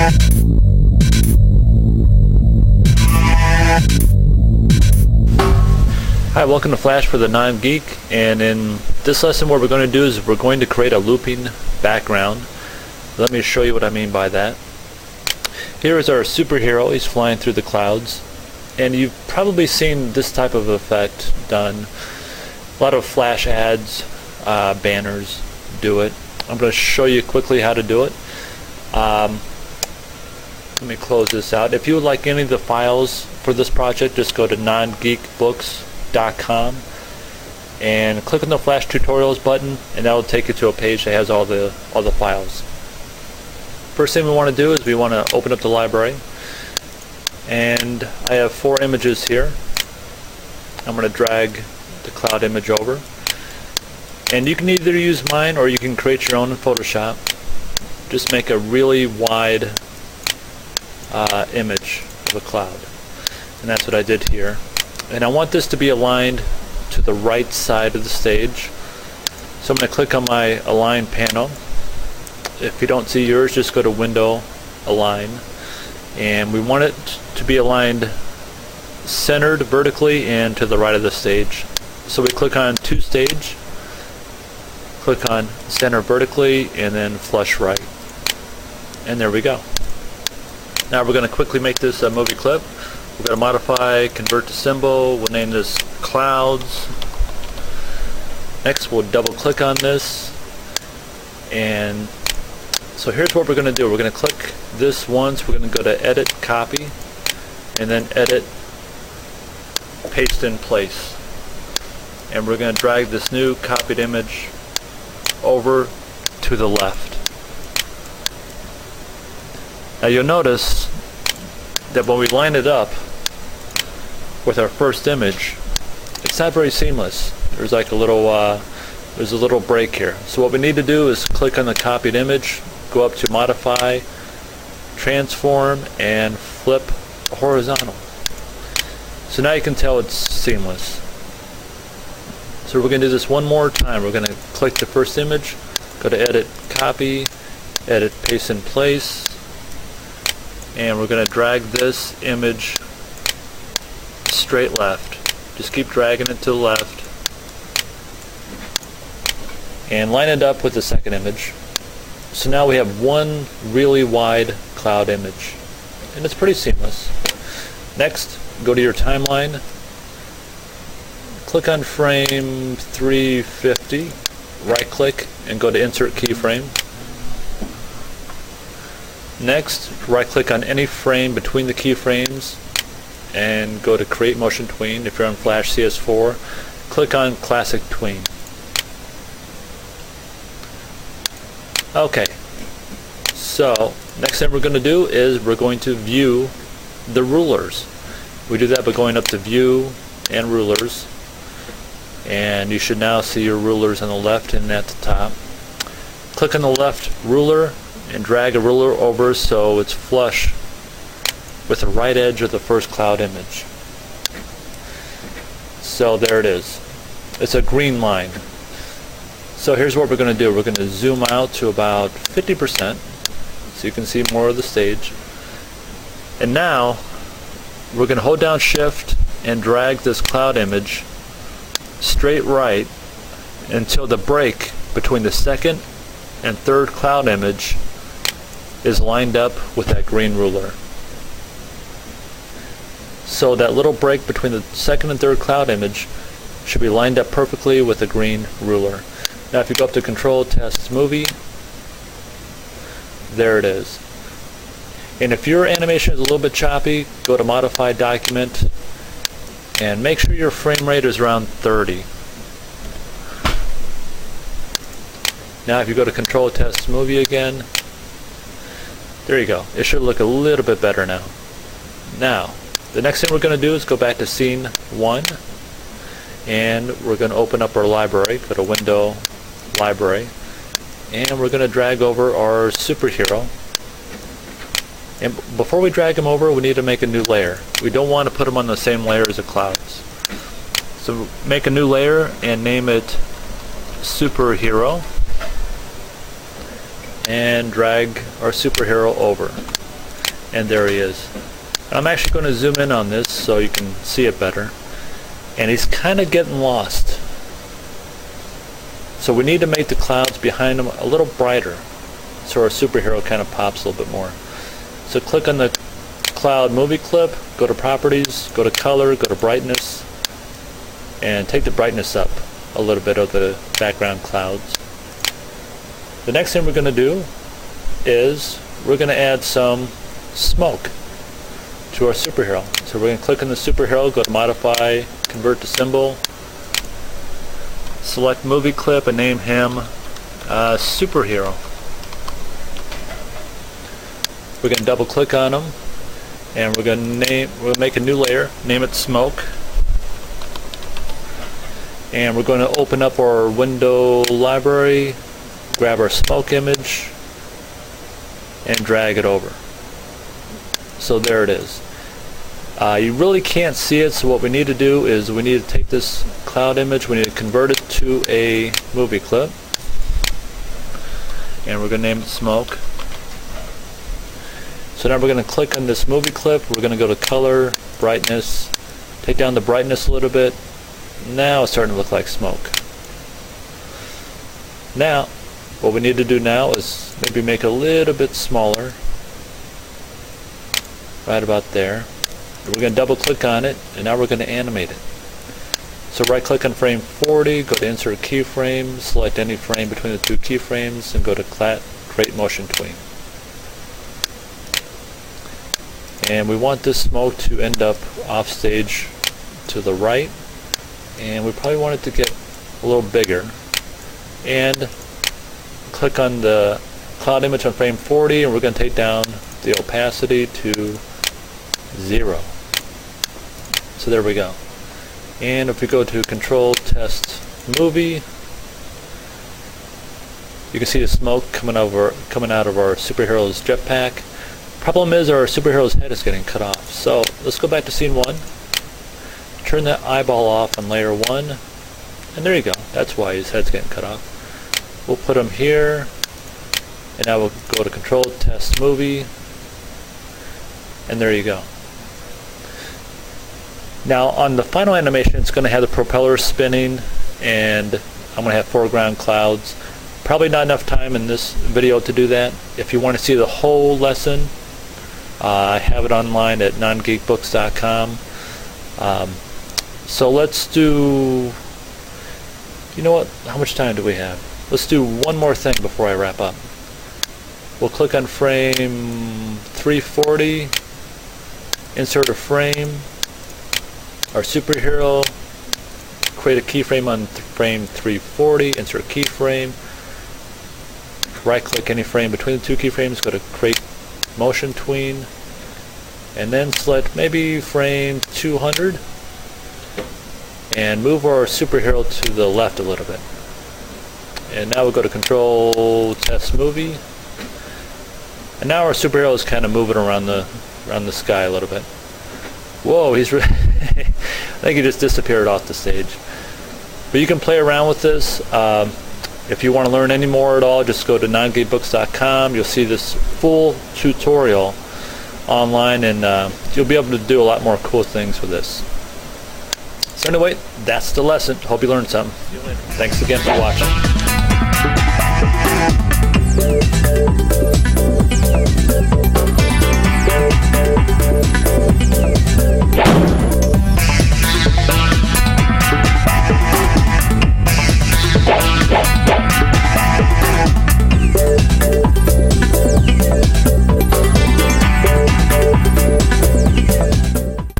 Hi, welcome to Flash for the Non-Geek, and in this lesson what we're going to do is we're going to create a looping background. Let me show you what I mean by that. Here is our superhero. He's flying through the clouds, and you've probably seen this type of effect done. A lot of Flash ads, banners do it. I'm going to show you quickly how to do it. Let me close this out. If you would like any of the files for this project, just go to nongeekbooks.com and click on the Flash Tutorials button, and that will take you to a page that has all the files. First thing we want to do is we want to open up the library, and I have 4 images here. I'm going to drag the cloud image over, and you can either use mine or you can create your own in Photoshop. Just make a really wide image of a cloud, and that's what I did here. And I want this to be aligned to the right side of the stage, so I'm going to click on my Align panel. If you don't see yours, just go to Window, Align, and we want it to be aligned centered vertically and to the right of the stage. So we click on To Stage, click on Center Vertically, and then Flush Right, and there we go. Now we're going to quickly make this a movie clip. We're going to modify, convert to symbol. We'll name this Clouds. Next, we'll double click on this, and so here's what we're going to do. We're going to click this once. We're going to go to Edit, Copy, and then Edit, Paste in Place. And we're going to drag this new copied image over to the left. Now you'll notice that when we line it up with our first image, it's not very seamless. There's like a little break here. So what we need to do is click on the copied image, go up to Modify, Transform, and Flip Horizontal. So now you can tell it's seamless. So we're going to do this one more time. We're going to click the first image, go to Edit, Copy, Edit, Paste in Place, and we're going to drag this image straight left. Just keep dragging it to the left and line it up with the second image. So now we have one really wide cloud image, and it's pretty seamless. Next, go to your timeline, click on frame 350, right click and go to Insert Keyframe. Next, right click on any frame between the keyframes and go to Create Motion Tween. If you're on Flash CS4, click on Classic Tween. Okay, so next thing we're going to do is we're going to view the rulers. We do that by going up to View and Rulers, and you should now see your rulers on the left and at the top. Click on the left ruler and drag a ruler over so it's flush with the right edge of the first cloud image. So there it is. It's a green line. So here's what we're going to do. We're going to zoom out to about 50% so you can see more of the stage. And now we're going to hold down Shift and drag this cloud image straight right until the break between the second and third cloud image is lined up with that green ruler. So that little break between the second and third cloud image should be lined up perfectly with the green ruler. Now if you go up to Control, Test, Movie, there it is. And if your animation is a little bit choppy, go to Modify Document and make sure your frame rate is around 30. Now if you go to Control, Test, Movie again, there you go. It should look a little bit better now. Now, the next thing we're going to do is go back to Scene 1, and we're going to open up our library. Go to Window, Library, and we're going to drag over our superhero. And before we drag him over, we need to make a new layer. We don't want to put him on the same layer as the clouds. So make a new layer and name it Superhero, and drag our superhero over. And there he is. And I'm actually going to zoom in on this so you can see it better. And he's kind of getting lost. So we need to make the clouds behind him a little brighter so our superhero kind of pops a little bit more. So click on the cloud movie clip, go to properties, go to color, go to brightness, and take the brightness up a little bit of the background clouds. The next thing we're going to do is we're going to add some smoke to our superhero. So we're going to click on the superhero, go to modify, convert to symbol, select movie clip and name him superhero. We're going to double click on him and we're going to make a new layer, name it smoke. And we're going to open up our window library, grab our smoke image and drag it over. So there it is. You really can't see it, so what we need to do is we need to take this cloud image, we need to convert it to a movie clip, and we're going to name it smoke. So now we're going to click on this movie clip, we're going to go to color, brightness, take down the brightness a little bit. Now it's starting to look like smoke. Now what we need to do now is maybe make it a little bit smaller, right about there. We're going to double click on it and now we're going to animate it. So right click on frame 40, go to insert keyframe, select any frame between the two keyframes and go to create motion tween. And we want this smoke to end up off stage to the right, and we probably want it to get a little bigger. And click on the cloud image on frame 40 and we're going to take down the opacity to 0. So there we go. And if we go to control test movie, you can see the smoke coming out of our superhero's jetpack. Problem is our superhero's head is getting cut off. So let's go back to scene 1. Turn that eyeball off on layer 1. And there you go. That's why his head's getting cut off. We'll put him here. And now we'll go to control test movie. And there you go. Now on the final animation it's going to have the propeller spinning and I'm going to have foreground clouds. Probably not enough time in this video to do that. If you want to see the whole lesson, I have it online at nongeekbooks.com. So let's do, you know what, how much time do we have? Let's do one more thing before I wrap up. We'll click on frame 340, insert a frame, our superhero, create a keyframe on frame 340, insert keyframe, right click any frame between the two keyframes, go to create motion tween, and then select maybe frame 200 and move our superhero to the left a little bit. And now we'll go to control test movie, and now our superhero is kind of moving around the sky a little bit. Whoa, he's I think he just disappeared off the stage. But you can play around with this. If you want to learn any more at all, just go to nongeekbooks.com. You'll see this full tutorial online, and you'll be able to do a lot more cool things with this. So anyway, that's the lesson. Hope you learned something. Thanks again for watching.